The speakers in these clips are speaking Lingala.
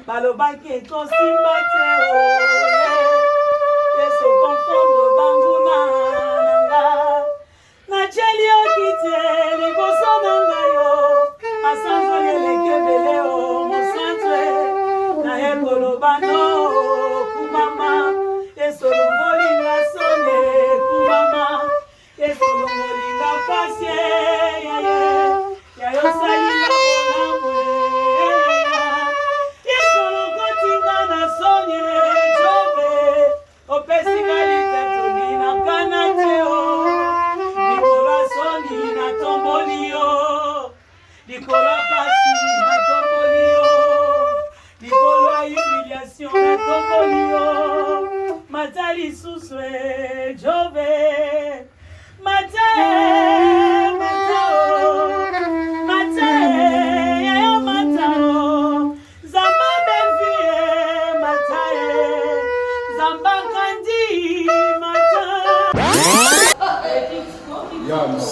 Balobake to simbate yeso confondre banguna nanga na cheli okite liboso nanga yo asanzo yelekebele o mosantre na ekolo bano kumama yeso longolinga sone kumama yeso longolinga pasye ya yo salinga Nicolas Passi, na tombolio, Nicolas humiliation, na tombolio, Matali Souswe, Jove, Matae, Yayo Matao, Zamba Benvie, Matae, Zamba Kandi, Matae. Yams.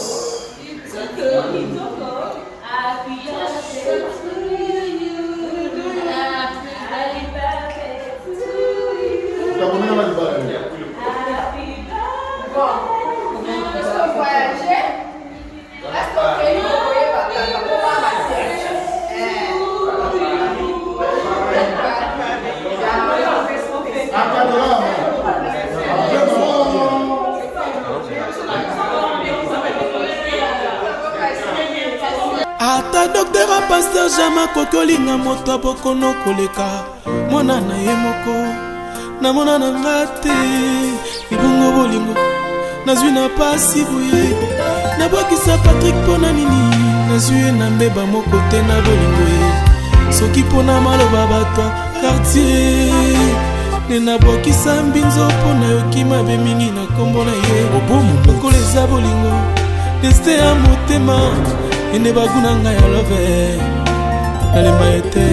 Ata docteur a pasteur Jama kokolinga moto bokono koleka mwana na ye moko na mona na ngate ibongo bolingo nazwi na pasi boye na bokisa Patrick pona nini nazwi na mbeba moko te na bolingo ye soki pona maloba bato quartier ne na bokisa mbinzo pona yoki mabe mingi na kombo na ye obomu lokoleza bolingo destin ya motema ene baguna nga ya love nalemba ete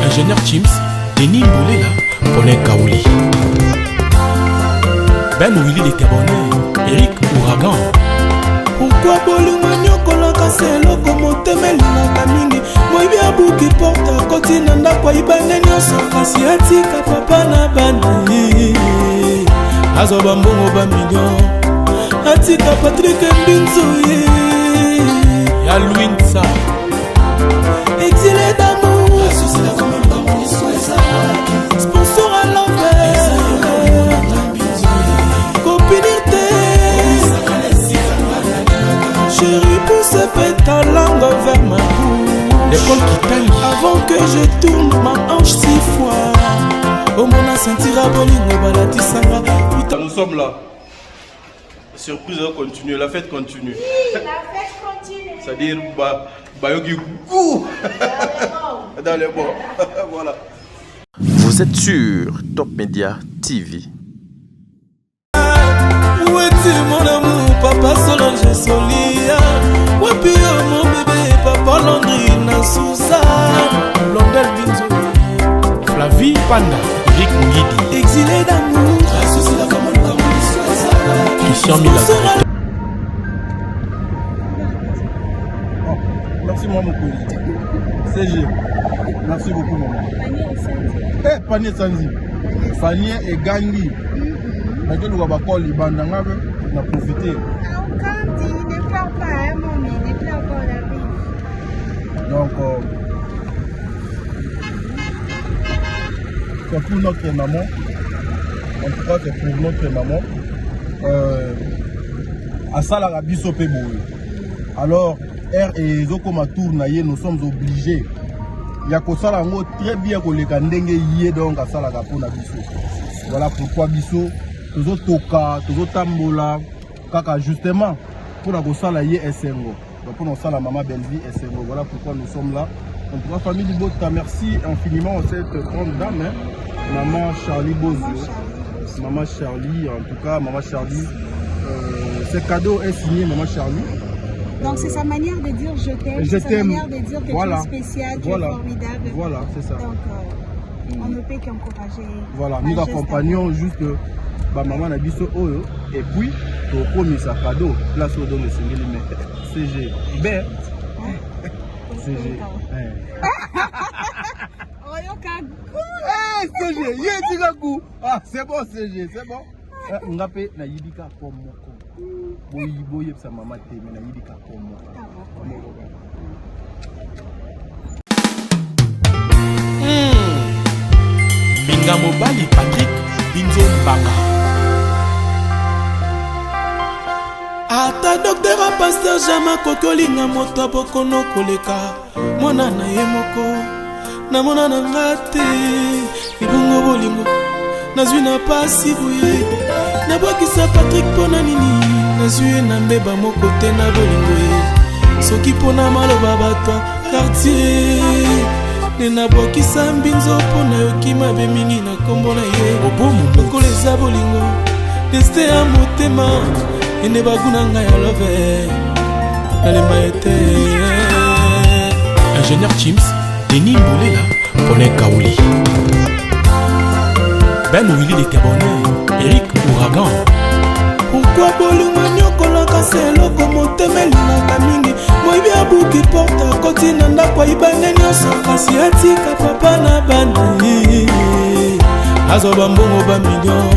ingénieur Chims Denis Mbolela Paulin Kaouli Ben Willy de Cabonnet Eric Ouragan. Pourquoi bolingo nyokolaka seloko motema elingaka mingi moyibi abuki porta koti na ndako ayibane nyonso kasi atika papa na bana azoba mbongo ba million atika Patrick Mbinzo ye ya Louinsa exilé d'amour sponsor à l'envers copinité chérie pousse ta langue vers ma bouche l'école qui taille avant que je tourne ma hanche 6 fois au mona sentira bolingo balatisanga. Nous sommes là. Surprise va continuer, la fête continue. Oui, la fête continue. C'est-à-dire, Bayogi Gou dans les bois. Voilà. Vous êtes sur Top Media TV. Où es-tu mon amour, papa Solange Solia? Où est mon bébé, papa Landrine Sousa? Blondel Binzo Flavie Panda Eric Ngidi Exilé d'amour Christian Mila. Merci maman CG. Merci beaucoup maman. Eh, panier Sanzi. Panier et Gandhi. Maintenant nous allons pas Libanda on a profité. Quand il ne pleure pas, hein, maman, il ne pleure pas la vie. Donc c'est pour notre maman. En tout cas c'est pour notre maman. À Salara Biso Peboy. Alors, R et Zokoma Tournaye, nous sommes obligés. Il y a très bien que les Kandenge y donc à Salara Pona Biso. Voilà pourquoi Biso, Tozo Toka, Tozo Tambola, Kaka justement, pour la Gosala Ye Essengo. Donc pour nous la maman Belvi Essengo. Voilà pourquoi nous sommes là. En tout cas, famille Libota, merci infiniment à cette grande dame, hein, maman Charlie Bozio. Maman Charlie, en tout cas, maman Charlie, Ce cadeau est signé Maman Charlie. Donc c'est sa manière de dire je t'aime, Je c'est sa t'aime. manière de dire que Voilà. tu es spécial, Voilà. tu es formidable. Voilà, c'est ça. Donc on ne peut qu'encourager. Voilà, un nous geste accompagnons juste maman Nabiso Oyo et puis au premier sa cadeau, place au don de Sengeli, mais CG. Ben, CG. CG, Yédigaku. Ah, c'est bon, CG, c'est bon. On appelle Naïdika comme Moko. Boyi, sa maman t'aime, Naïdika comme Moko. Minga Mobali Patrick Binzo Mbanga. ata docteur a pasteur jama kokolinga moto abokono koleka mwana na ye moko namona na nga te libongo bolingo nazwi na pasi boye nabwakisa Patrick mpona nini nazwi ye na mbeba moko te na bolingo ye soki mpona maloba bato quartier nde nabwakisa mbinzo mpona yoki mabe mingi na nkombo na ye lokola eza bolingo deste ya motema ene baguna ngai ya love nalemba ete Ingénieur Chims, Denis Mbolela, Paulin Kaouli. Ben Willy les Gabonais, Eric Ouragan. pourquoi bolingo nyokolaka se eloko motema elingaka mingi moyibi abuki porte akoti na ndako ayibane nyonso kasi atika papa na bana azwa bambongo bamillion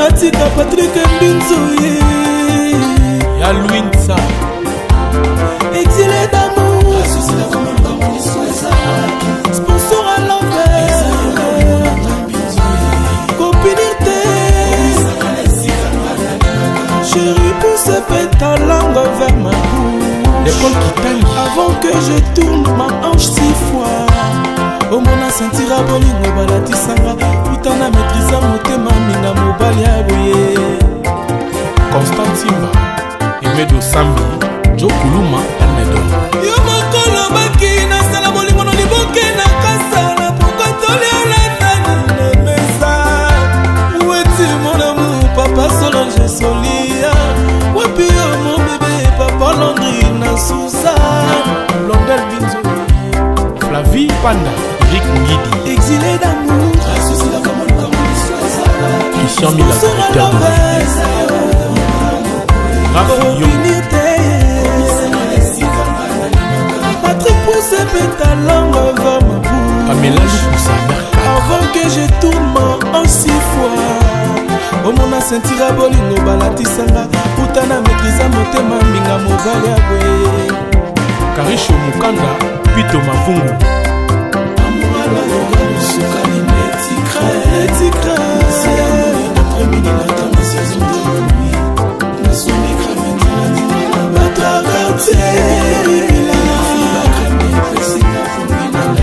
atika Patrick Mbinzo ye Ya Louinsa, exilé d'amour sponsor à l'envers copinité chérie pousse ta langue vers ma bouche l'école qui taille. avant que je tourne ma hanche 6 fois omona sentira bolingo balatisanga putana maîtrisa motema minga mobali ya boye Constant Simba, Emedo Sambi, Joe Kuluma, Almedo. yo mokolo baki nasala bolingo no liboke na kasala pokotoli olatani na mesa weti mon amour papa Solange Solia wapi yo mon bébé papa Landry na Sousa Blondel Binzo, Flavie Panda, Eric Ngidi, exilé d'amour Christian Mila, sponsor à Peter Ndou, l'envers Rafi Yo, Copinité Patrick pousse ta langue vers ma bouche Pamela Lukusa, Mercat, avant que je tourne en 6 fois omona sentira bolingo balatisanga putana maîtrisa motema minga mobali ya boye Karisho Mukanda, Pito Mavungu,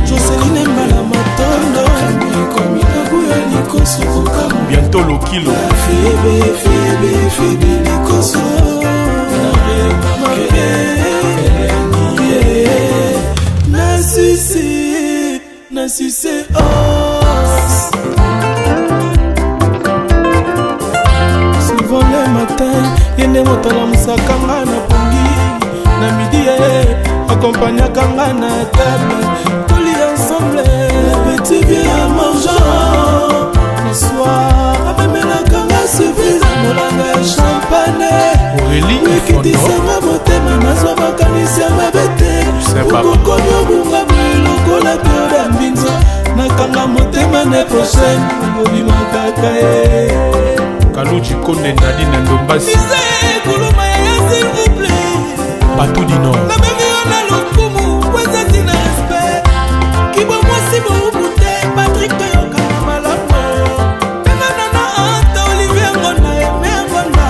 Joseline Mbala Matondo Nabuya Likoso bientôt le kilo, Febe Likoso Nasuse os souvent le matin yende moto alamusaka nga na pongi na midi akompagnaka nga na table toli ensemble petit bien à mangeant le soir amemelaka nga surprise molanga ya champagne Aurélie ekitisanga motema nazwa makanisi ya mabe te okokomi obunga lokola pioda mbinzo nakanga motema ne prochaine obimakaka ye Kaluchi Konde Nadine Ndombasi, kuluma ya s'il vous plaît Patou du Nord, nabengi yo na lokumu kwezati na respect kibomwasi boubu te Patrick toyokana malamu pena nana ata Olivier Ngonda eme Ngonda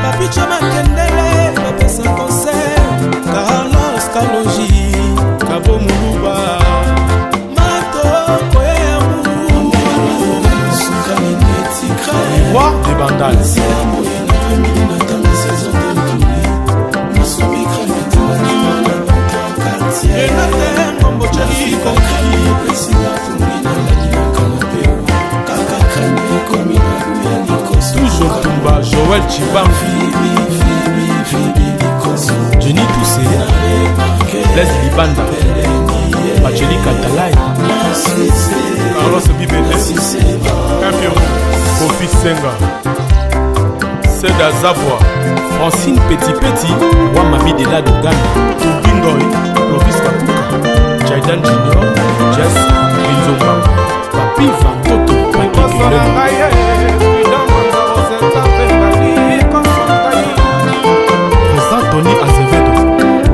papicho makendele bapesa concert Carlos Kalonji Kabo Muluba matoko ya Voix des Bandales, toujours Tumba, Joël Chibangu, Banda, Angélique Atalay, Carlos Bibele, Impiro, Kofi Senga, Seda Zavoie, Francine Petit, Wamami de la Dogana, Tubingoy, Lovis Kapuka, Jaidan Junior, Jess, Binzomba, Papi Vantoto, Paki Président Tony Azevedo,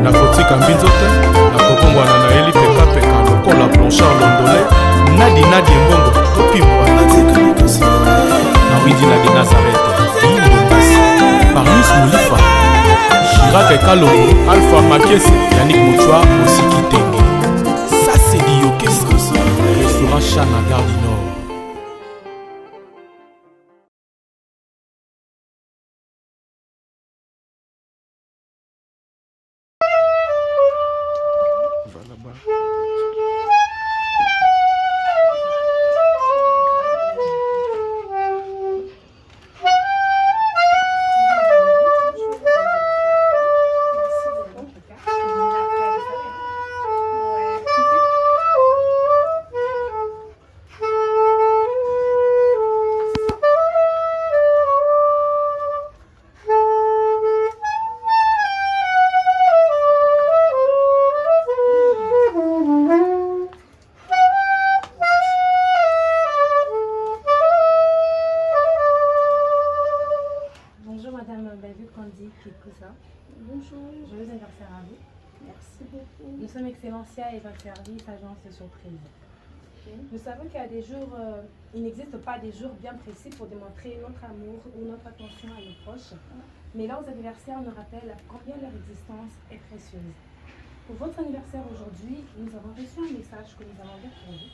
Nakotika Mbinzote, Nakokongwana na Eli Peka, Lokola Blanchard Londolais, Nadi Mbongo, Topimwa, Nawidina de Nazareth, Barnis Moulifa, Chirac Kalongo, Alpha Makese, Yannick Mouchoua, Osiki Tenge. Ça c'est dit au restaurant Chana Gare du Nord. Nous sommes Excellencia et votre service, agence de surprise. Nous savons qu'il y a des jours, il n'existe pas des jours bien précis pour démontrer notre amour ou notre attention à nos proches, mais leurs anniversaires nous rappellent combien leur existence est précieuse. Pour votre anniversaire aujourd'hui, nous avons reçu un message que nous allons lire pour vous.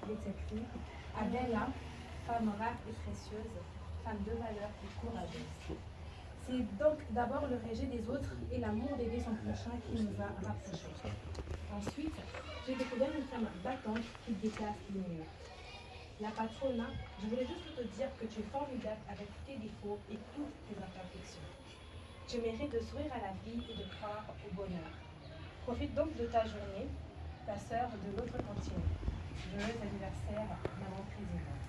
Il est écrit « Adela, femme rare et précieuse, femme de valeur et courageuse ». C'est donc d'abord le rejet des autres et l'amour d'aider son prochain qui nous a rapprochés. Ensuite, j'ai découvert une femme battante qui déplace les murs. La patrona, je voulais juste te dire que tu es formidable avec tes défauts et toutes tes imperfections. Tu mérites de sourire à la vie et de croire au bonheur. Profite donc de ta journée, ta sœur de l'autre continent. Joyeux anniversaire, maman présidente.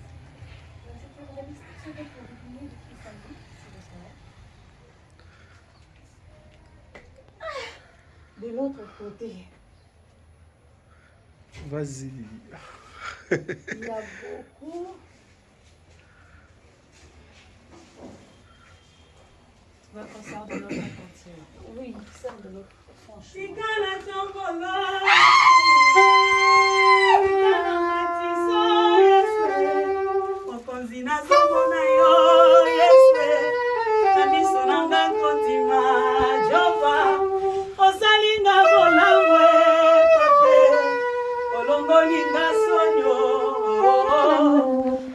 C'était vos instructions pour vous de qui s'agit, c'est le soir. De l'autre côté. Vas-y. Il y a beaucoup. Votre sœur de l'autre continent. Oui, sœur de l'autre. Franchement.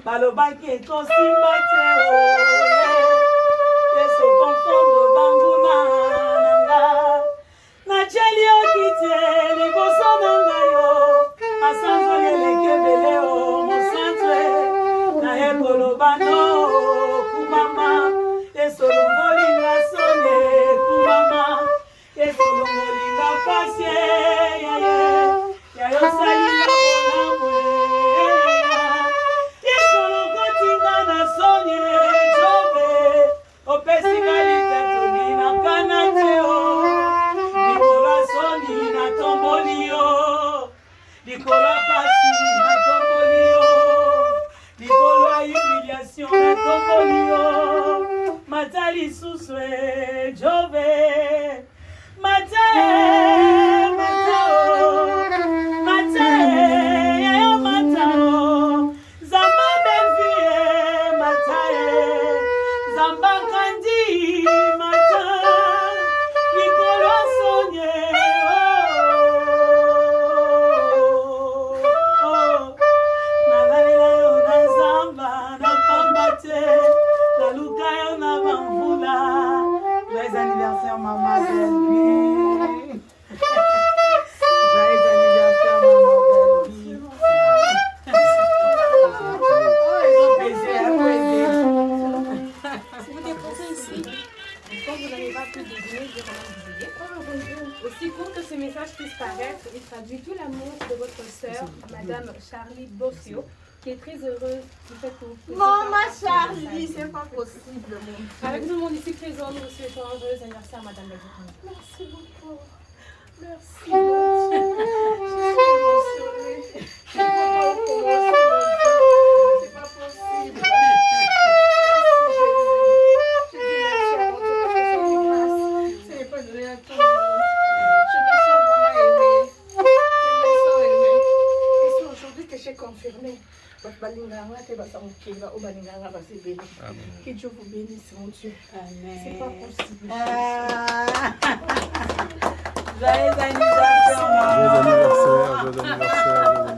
Balobaki tosimba te yeso confondre banguna nanga na cheli okite liboso nanga yo asanzo lelekebele o mosantre na ekolobano kumama yeso longolinga sone kumama yeso longolinga pasie yayo salinga Matali suswe jove matae yayo matao zamba benfie matae zamba kandi mata nikolo sonye nagalila yo na zamba na pambate la luka na bambula. Joyeux anniversaire maman Delby. Joyeux anniversaire maman Delby. Oh, ils ont baisé à Si vous dépensez ici, quand vous n'avez pas pu déjeuner, je vais vous aider. Aussi court que ce message puisse paraître, il traduit tout l'amour de votre sœur, Madame Charlie Bossio, qui est très heureuse du fait que vous puissiez Maman Charlie, c'est pas possible. Avec tout le monde ici présent, nous vous souhaitons un joyeux anniversaire, Madame Belgique. Merci beaucoup. Merci. C'est pas possible. C'est pas de rien à tout le monde. Je me sens vraiment aimée. Je me sens aimée. Et c'est aujourd'hui que j'ai confirmé. Que Dieu vous bénisse, mon Dieu. Amen. C'est pas possible. Joyeux anniversaire, maman. Joyeux anniversaire, joyeux anniversaire.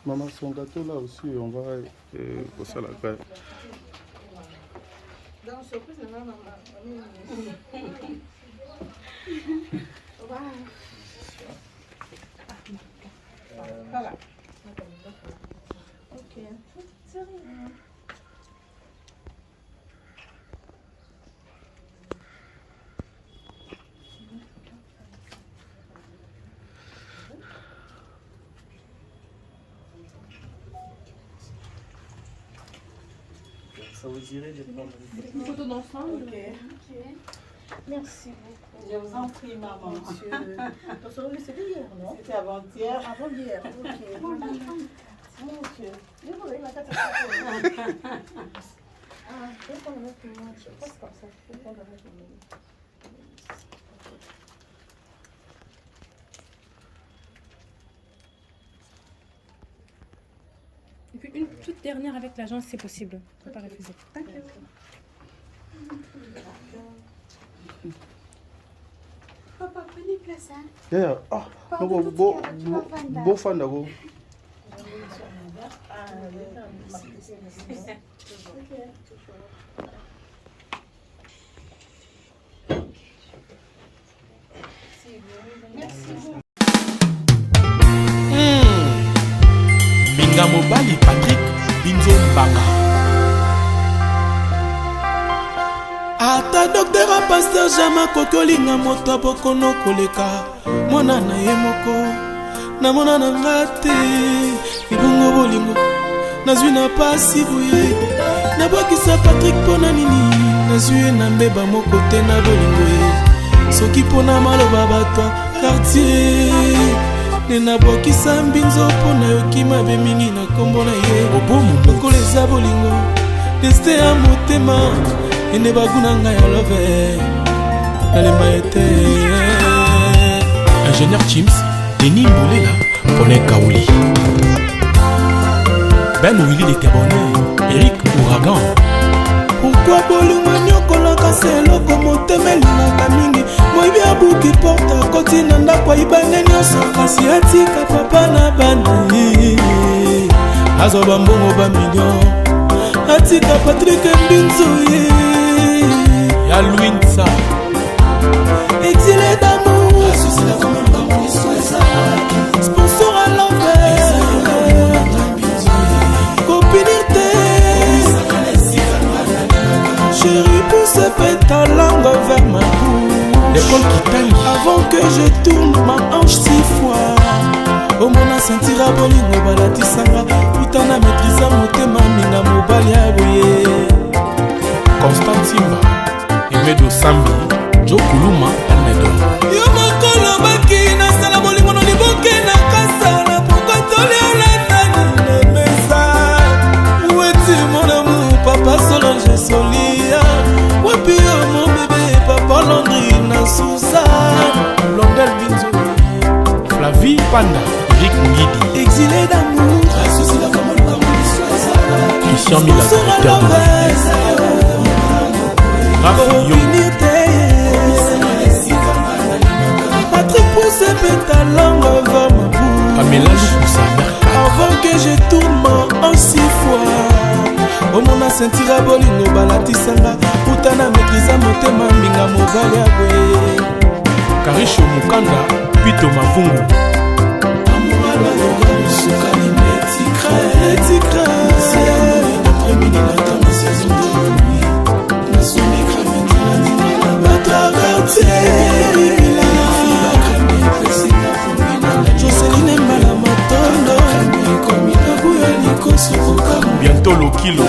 Maman, son gâteau là aussi, on va ça la paix. Dans surprise, maman. Voilà. Ok. C'est rien. Ça vous dirait de prendre Une photo d'ensemble. Ok. Merci beaucoup. Je vous en prie, maman. C'était hier, non? C'était avant-hier. Avant-hier, ok. Mon Dieu. Je voulais ma tête à je vais prendre avec moi. Je passe comme ça. Je vais prendre avec moi. Et puis une toute dernière avec l'agence, c'est possible. On ne peut pas refuser. Papa, prenez place, hein? Yeah. Ah, bon fan d'abord. Minga Mobali Patrick Binzo Mbanga. ata docteur a pasteur jama kokolinga moto bokono koleka mwana na ye moko namona na nga te libongo bolingo nazwi na pasi boye nabwakisa Patrick mpona nini nazwi ye na mbeba moko te na bolingo ye soki mpona maloba bato quartier nde nabwakisa mbinzo mpona yoki mabe mingi na nkombo na ye lokola eza bolingo destin ya motema ene baguna ngai ya love nalemba ete Ingénieur Chims Denis Mbolela Pone Kaouli Ben Willy de Tebonne Eric Ouragan. Pourquoi bolingo nyokolaka se eloko motema elingaka mingi moyibi abuki porta koti na ndako ayibane nyonso kasi atika papa na bana azwa bambongo bamillion atika Patrick Mbinzo ye ya Louinsa exilé d'amour sponsor à l'envers copinité chérie pousse ta langue vers ma bouche l'école qui taille avant que je tourne ma hanche 6 fois omona sentira bolingo balatisanga putana maîtrisa motema minga mobali ya boye Constant Simba Emedo Sambi Jo Kuluma Almedo yo mokolo baki nasala bolingo no liboke na kasala pokotoli olatani na mesa weti mon amour Panda, Eric Ngidi, exilé d'amour, Christian Mila, directeur de Rafi Patrick pousse pétalangue avant ma bouche. Pamela Lukusa, avant que je tourne en 6 fois. Omona sentira bolingo balatisanga putana maîtrisa motema minga mobali ya boye. Karisho Mukanda, Pito Mavungu. Joseline Mbala Matondo Bientôt le kilo.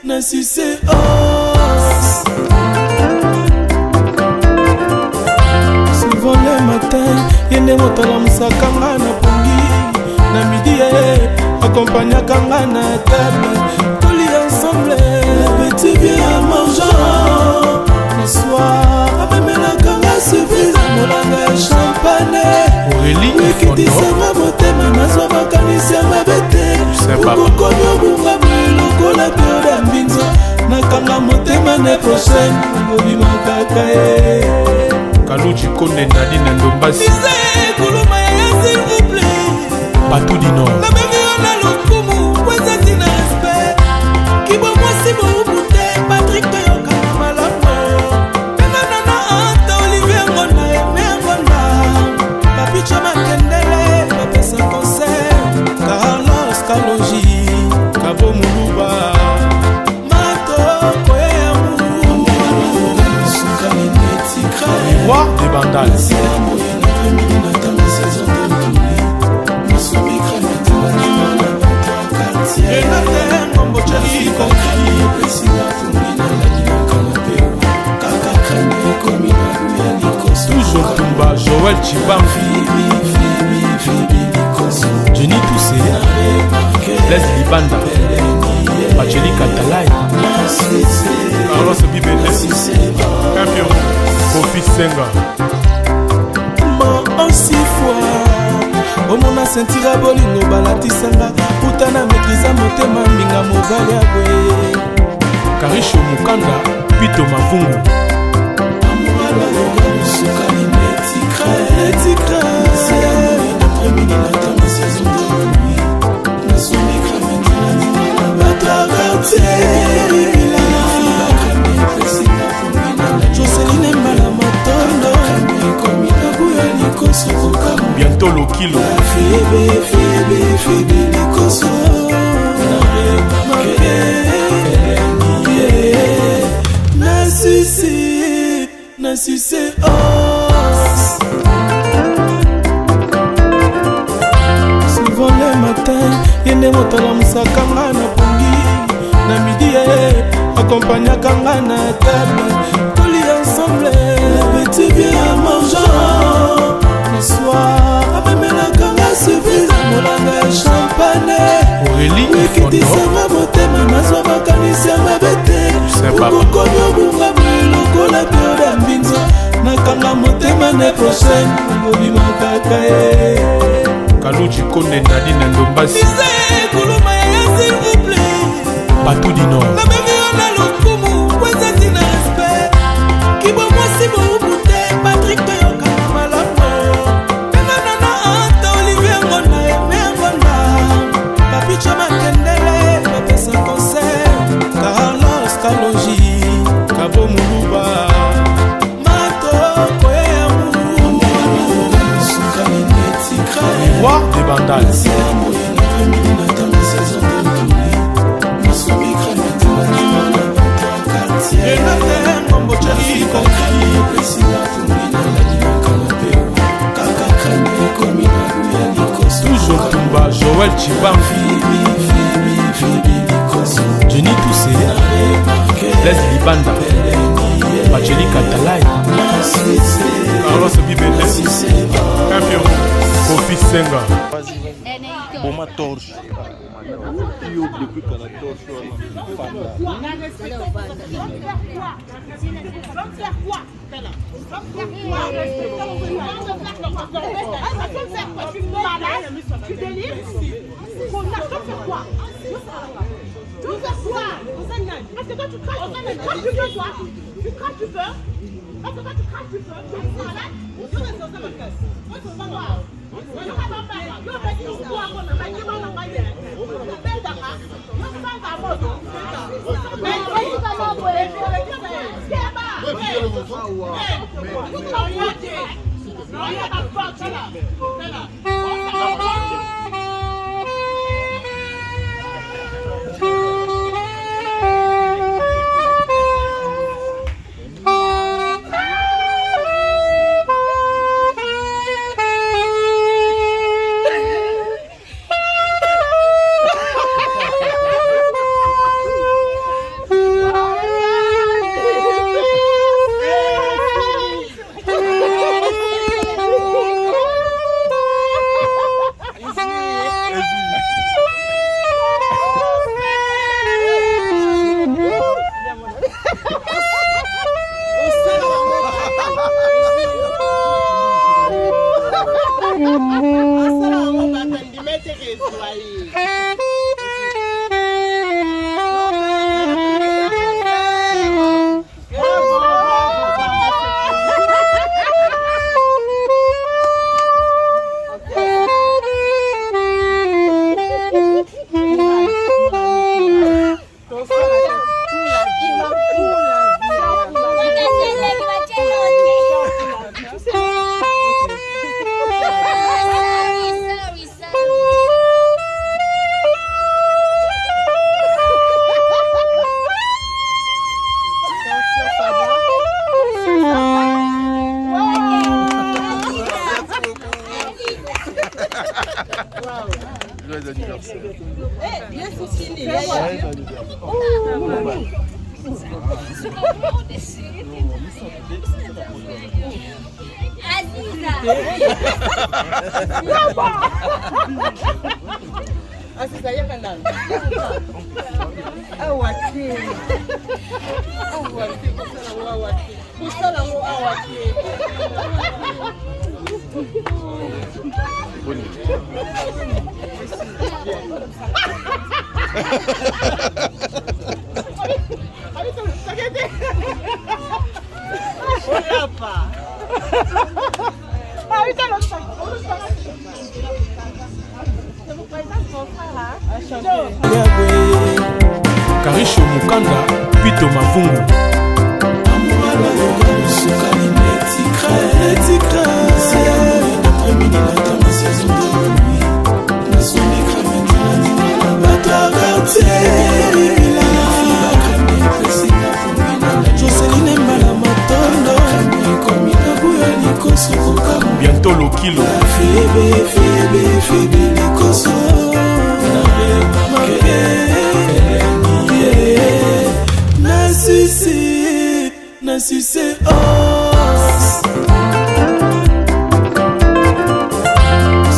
Nassissé os. Souvent le matin, yende motala musakanga na pongi. Na midi, accompagnakanga na table. Toli ensemble, petit bien mangeant. Le soir, amemelakanga surprise. Molanga champagne. Aurélie Kitisanga motema nazwa makanisi ya mabete. Okokomi obunga lokola pioda mbinzo. Nakanga motema ne prochaine. Obima kaka ye Kaluchi Konde Nadine Ndombasi. Disais kuluma ya s'il vous plaît. Patou du Nord. La même on a l'okumu. Weza tina respect. Kibo mwasi mwubute. Patrick Toyoka malama. Nana anta Olivier Ngonda. Eme Ngonda. Papi Chama Kendele. Papesa concert. Carlos Kaloji. Kabo Muluba. Roi des Bandales. Toujours Tumba, Joël Chibam, Jenny Toussé, Leslie Banda, Pacheli Katalai, Carlos Bibele, Campion, Kofi Senga. En 6 fois, omona sentira bolingo balatisanga putana maîtrisa motema minga mobali ya boye. Karisho Mukanda, Pito Mavungu. Joseline Mbala Matondo. Bientôt le kilo. Nassissé os. Souvent le matin, yende motala musakanga na pongi. Na midi, accompagnakanga na table. Toli ensemble, petit bien mangeant. Le soir, amemelakanga surprise. Molanga champagne. Aurélie Kitisanga motema nazwa makanisi ya mabete. Okokomi obunga lokola pioda mbinzo. Nakanga motema ne prochaine. Obima kaka ye Kaluchi Konde Nadine Ndombasi. Disais kuluma ya s'il vous plaît. Patou du Nord. La même on a l'okumu. Weza tina respect. Kibo mwasi mwubute. Patrick Toyoka malama. Nana anta Olivier Ngonda. Eme Ngonda. Papi Chama Kendele. Papesa concert. Carlos Kaloji. Kabo Muluba. Mato Koya Mulu. Roi des Bandales. Toujours Tumba, Joël Chibam, Jenny Toussé, Leslie Banda, Pacheli Katalai, Carlos Bibele, Campion, Kofi Senga. Boma torche. Yo depuis que la torche. Tu délires? Quoi? Tu veux faire quoi? Est-ce que toi tu craches? Tu veux quoi? Tu craches, tu peux? Est-ce que toi tu craches, tu peux? Tu es malade? Tu restes dans ma caisse. Moi, je ne sais pas. Karisho Mukanda, Pito Mavungu. Bientôt le kilo. Succès os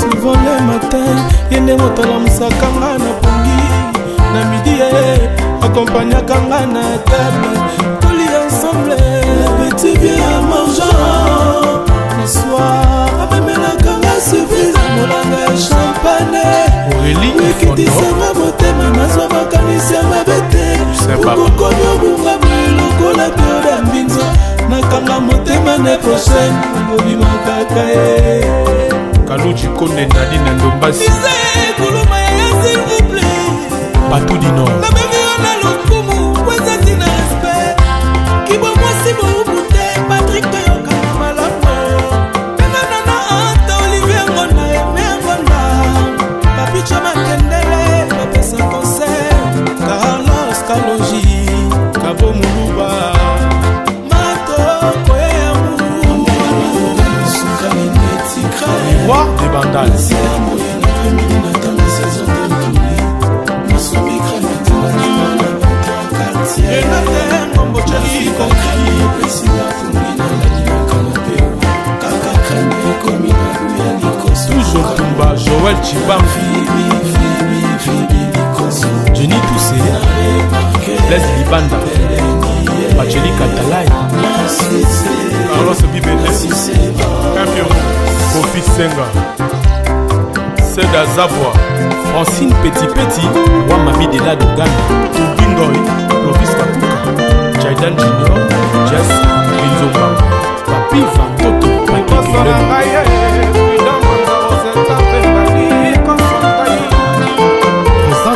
souvent le matin yende motala musakanga na pongi na midi accompagnakanga na table toli ensemble petit bien mangeant le soir amemelakanga surprise molanga ya champagne ekitisanga motema nazwa makanisi ya mabete okokomi obunga lokola pioda mbinzo nakanga motema ne prochaine obimaka ye Kaluchi Konde Nadi na Ndombasi kuluma ya s'il vous plaît Batou du Nord na bemio na lokumu wezati na respect kibwa mwasi boubute Patrick Toyoka malamu penganana ata Olivier Ngonda eme Ngonda papicha makendele bapesa concert Carlos Kaloji Kabo Muluba Matoko ya Mulu Roi des Bandales Toujours Tumba Joël Chibamfi Blaise Libanda, Bacheli Katalai, Carlos Bibete, Infirmo, Kofi Senga, Seda Zavwa, Francine Petit Petit, Wamami de la Dogana, Bingoy, Clovis Kakuka, Jaidan Junior, Jess, Binzomba, Papi Vantoto,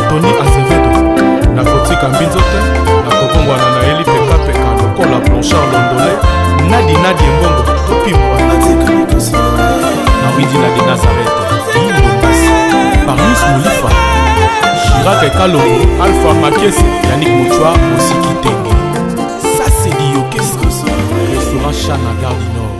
Tony Azevedo, Nakotika Mbinzote, Nakobongwana na Eli Peka Peka, Lokola Blanchard Londolé, Nadi Mbongo, Topi Mwana, Nawidi Nadi Nazareth, Paris Moulifa, Chirac Kalongo, Alpha Makiese, Yannick Moutchoua, Osiki Tenge. Ça c'est dit au restaurant Chana Gare du Nord.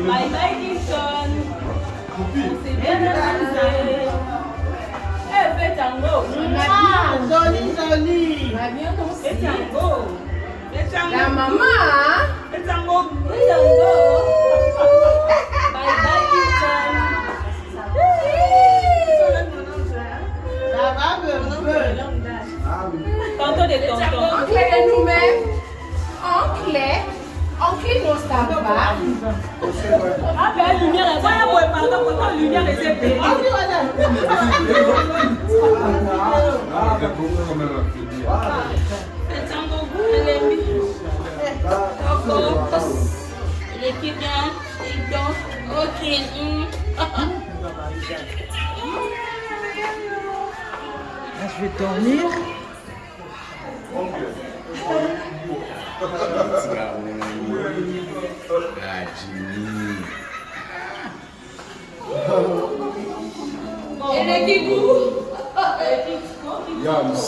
Bye bye Gibson. C'est bien amusé. Eh, fais tango. Joli, joli. Fais tango. La maman. Fais tango. Fais tango. Bye bye Gibson. Ça va, bébé? Tonton de tonton. Oncle de nous-mêmes. Oncle non ça va. Ah ben lumière, voilà pour pardon, pourtant lumière est épée. C'est un beau goût, l'équipe bien, il danse, ok. Je vais dormir. Et les kigou. Yams.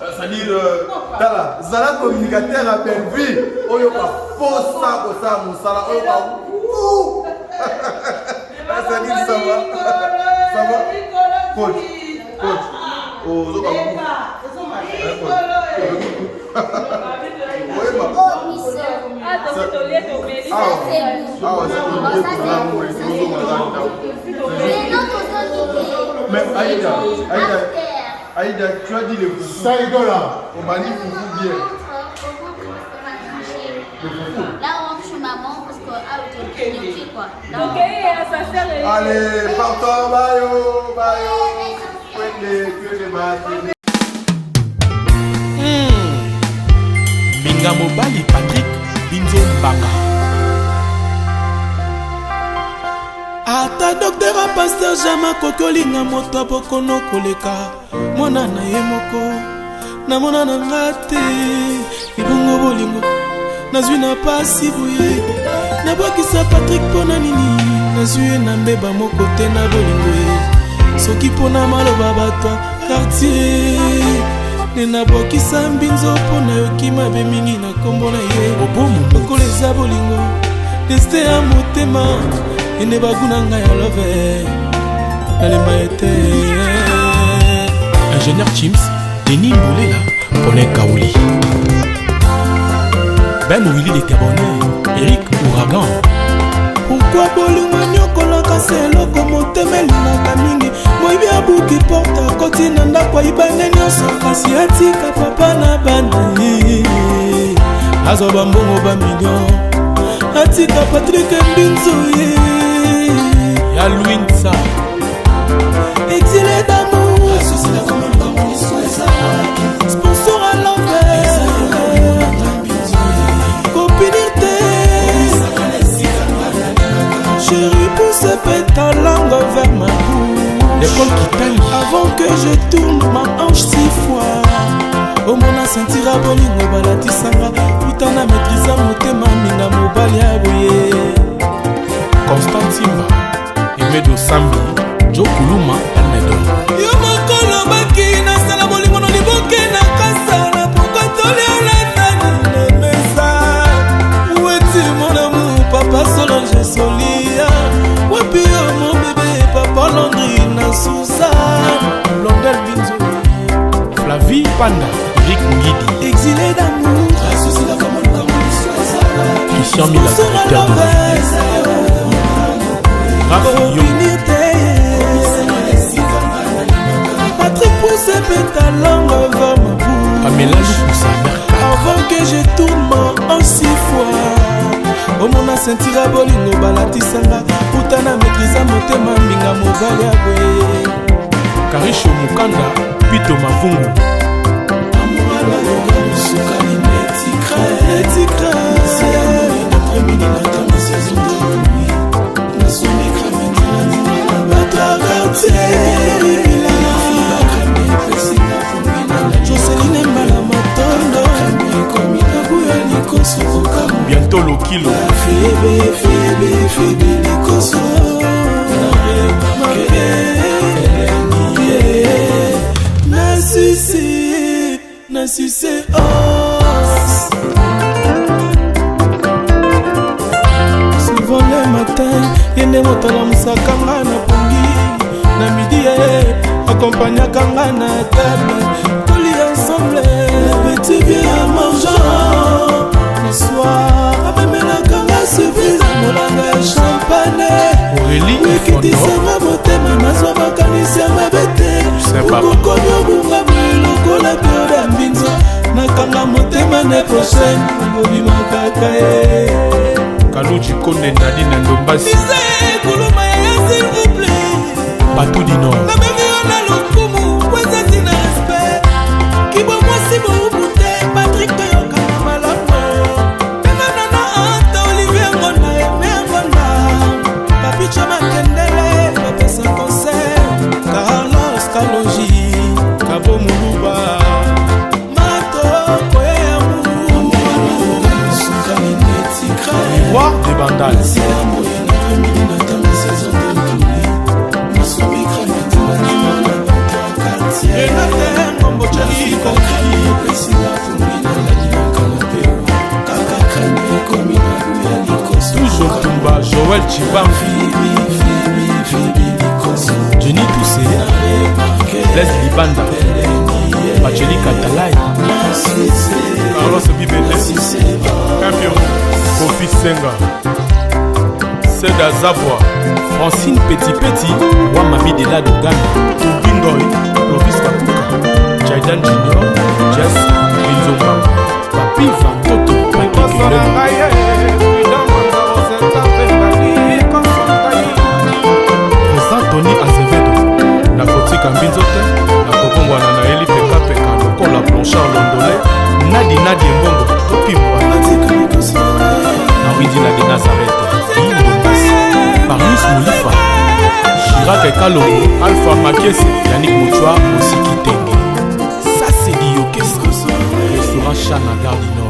C'est-à-dire, Zala communicateur à Belleville, Oyo pa posa kosa musala, Oyo pa wouh. C'est-à-dire, ça va? Ça va? Coach, coach. Oh, Zoka wouh. Mais Aïda, tu as dit le foufou. Ça est là. On m'a dit foufou bien. Le foufou. Là, on rentre chez maman parce que quoi. Ok, ça sert. Allez, partons, bayo, bayo. Minga Mobali Patrick Binzo Mbanga. ata docteur a pasteur jama koki olinga moto abokono koleka mwana na ye moko namona na nga te libongo bolingo nazwi na pasi boye nabwakisa Patrick mpona nini nazwi ye na mbeba moko te na bolingo ye soki mpona maloba bato quartier nde nabwakisa mbinzo mpona yoki mabe mingi na kombo na ye lokola eza bolingo destin ya motema ene baguna ngai ya love nalemba ete ingénieur Chims Denis Mbolela Paulin Kaouli Ben Willy de Cabonnet Eric Ouragan. Pourquoi bolingo nyokolaka se eloko motema elingaka mingi moyibi abuki porte akoti na ndako ayibane nyonso kasi atika papa na bana ye azwa bambongo bamillion atika Patrick Mbinzo ye ya Louinsa exilé d'amour sponsor à l'envers copinité chérie pousse ta langue vers ma bouche l'école qui taille avant que je tourne ma hanche 6 fois omona sentira bolingo balatisanga utana maîtrisa motema minga mobali ya boye Constant Simba Emedo Sambi Jo Kuluma Almedo yo mokolo baki nasala bolingo no liboke na kasa na pokotoli olatani na mesa weti mon amour papa Solange Solia wapi yo mon bébé papa Landry na Suzanne Londel Binzo Flavie Panda Vic Ngidi exilé d'amour Christian Mila directeur de Raph Yo Patrick pousse ta langue vers ma bouche Pamela Lukusa avant que je tourne en 6 fois omona sentira bolingo balatisanga utana maîtrisa motema minga mobali ya boye Karisho Mukanda Pito Mavungu Joseline Mbala Matondo bientôt le kilo Nassissé os souvent le matin yende motala musakanga na pongi na midi accompagnaka nga na table toli ensemble petit bien à mangeant le soir amemelaka nga surprise molanga ya champagne ekitisanga motema nazwa makanisi ya mabe te okokomi obungamu lokola bioda mbinzo nakanga motema ne prochaine obimakaka ye Kaluji Konde Nadi na Ndombasi kuluma ya s'il vous plaît Batou du Nord nabengi yo na lokumu wezati na respect kibwa mwasi boubute Patrick toyokana malamu penganana ata Olivier Ngonda eme Ngonda papicha makendele bapesa concert Carlos Kaloji Kabo Muluba matoko yamu Roi des Bandales toujours Tumba Joël Chibamfi Jenny Toussé Les Libanda Bacheli Katalai Carlos Bibele Campion Kofi Senga Seda Zabwa Francine Petit Petit Wamami de la Dogana Tubingoy Clovis Kakuka Jaidan Junior Jess Binzomba Papi Vantoto Président Tony Azevedo Nakotika Mbinzo te Nakobongwana na Eli Peka Peka Lokola Blanchard Londolé Nadi Nadi Mbongo Topimwa na Windina de Nazareth Paris Moulifa Chirac Kalongo, Alpha Makese, Yannick Mouchoua, Osiki Tenge. Ça c'est dit orchestre. Restaurant Chana Gare du Nord.